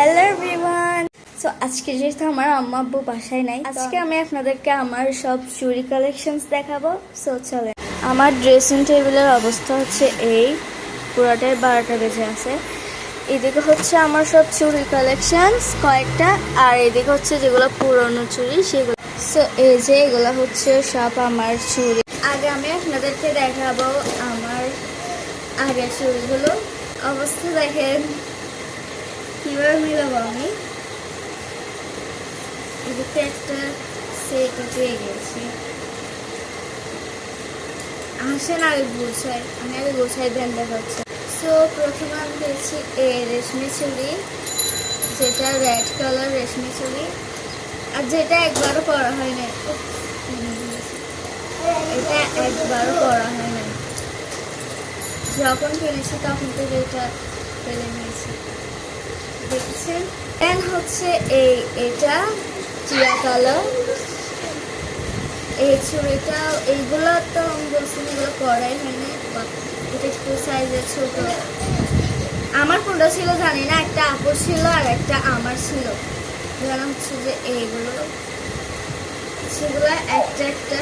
Hello everyone. So আজকে যেহেতু আমার আম্মা আব্বু বাসায় নাই, আজকে আমি আপনাদেরকে আমার সব চুড়ি কালেকশনস দেখাবো। সো চলে, আমার ড্রেসিং টেবিলের অবস্থা হচ্ছে এই পুরোটাই 12টা বেজে আছে। এদিকে হচ্ছে আমার সব চুড়ি কালেকশনস কয়েকটা, আর এদিকে হচ্ছে যেগুলো পুরনো চুড়ি সেগুলো। সো এই যে এগুলো হচ্ছে সব আমার চুড়ি। আগে আমি আপনাদেরকে দেখাবো আমার আগের চুড়িগুলো। অবস্থা দেখেন কিভাবে মিলাবো আমি। এদিকে একটা সেট পেয়ে গেছি। আসেন আগে গোছাই, আমি আগে গোছাই দেন দেখাচ্ছি। সো প্রথমে আমি পেয়েছি এই রেশমি চুড়ি, যেটা রেড কালার রেশমি চুড়ি, আর যেটা একবারও পরা হয় না। এটা একবারও পরা হয় না, যখন কিনেছি তখন থেকে এটা ফেলে নিয়েছি, দেখছেন। দেন হচ্ছে এটা চিয়া কালার এই চুড়িটা। এইগুলো তো আমি বলছি এগুলো পরাই হয়নি, এটা একটু সাইজের ছোট। আমার কোনটা ছিল জানি না, একটা আপুর ছিল আর একটা আমার ছিল। জানা হচ্ছে যে এইগুলো সেগুলো একটা একটা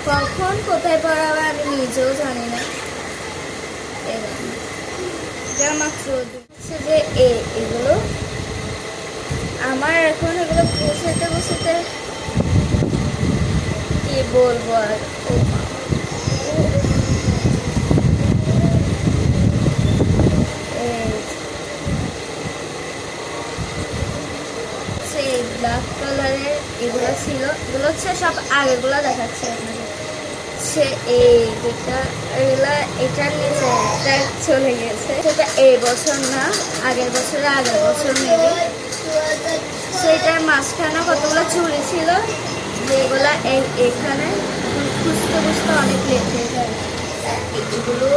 কখন কোথায় পড়াবে আমি নিজেও জানি না। এটা মাত্র হচ্ছে যে এগুলো আমার এখন এগুলো বসাতে বসাতে কি বলবো আর। ব্ল্যাক কালারের এগুলো ছিল, এগুলো হচ্ছে সব আগেগুলো দেখাচ্ছে আপনাদের। সে এই যেটা এগুলা এটার নিচে একটা চলে গেছে, সেটা এই বছর না আগের বছর মেবি। সেটার মাঝখানে কতগুলো চুড়ি ছিল যেগুলা এখানে খুঁজতে খুঁজতে অনেক লেট হয়ে যায় এগুলো।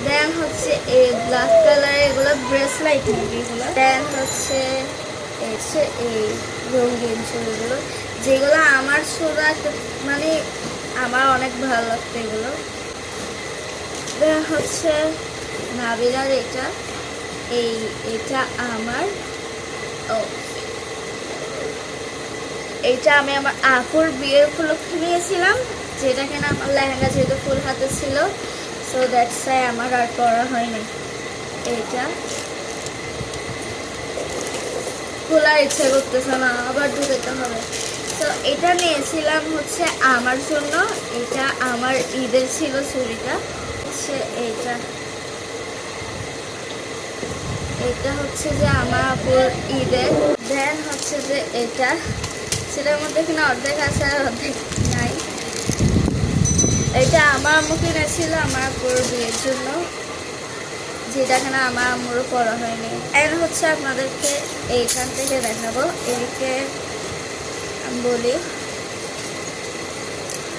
দেন হচ্ছে এই ব্ল্যাক কালার এগুলো ব্রেসলাইট নাকি এগুলো। দেন হচ্ছে এই রঙিন চুড়িগুলো, যেগুলো আমার ছোড়া মানে আমার অনেক ভালো লাগতো এগুলো। দেন হচ্ছে নাবিলার এটা আমার এইটা আমি আমার আপুর বিয়ের উপলক্ষে নিয়েছিলাম, যেটা কিনা আমার লেহেঙ্গা যেহেতু ফুল হাতে ছিল, সো দ্যাটস ওয়াই আমার আর পরা হয়নি। এইটা খোলার ইচ্ছে করতেছে না, আবার ঢুকাতে হবে। তো এটা নিয়েছিলাম হচ্ছে আমার জন্য, এটা আমার ঈদের ছিল চুড়িটা হচ্ছে এইটা। এটা হচ্ছে যে আমার আপুর ঈদের। দেন হচ্ছে যে এটা, সেটার মধ্যে কিনা অর্ধেক আছে আর অর্ধেক নাই। এটা আমার আম্মু কিনেছিল আমার আপুর বিয়ের জন্য, যেটা কিনা আমার আম্মুরও পরা হয়নি। এর হচ্ছে আপনাদেরকে এইখান থেকে দেখাবো। এদিকে আমি বলি,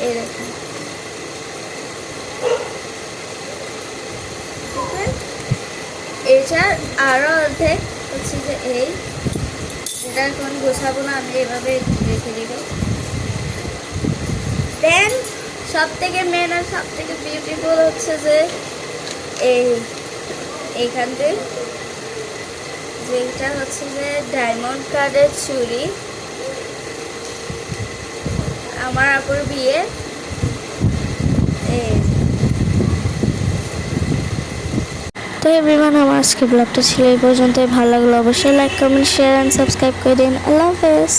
এই দেখুন এটার আরো অর্ধেক হচ্ছে যে এটা এখন গোছাবো না, আমি এভাবে রেখে দিব। দেন সব থেকে মেন আর সব থেকে বিউটিফুল হচ্ছে যে এইখানতে যেটা হচ্ছে যে ডায়মন্ড কার্ডের চুড়ি, আমার আপুর বিয়ে। তো এভরিওয়ান, আমার আজকে ব্লগটা ছিল এই পর্যন্তই। ভালো লাগলো অবশ্যই like comment share and subscribe করে দিন। আল্লাহ হাফেজ।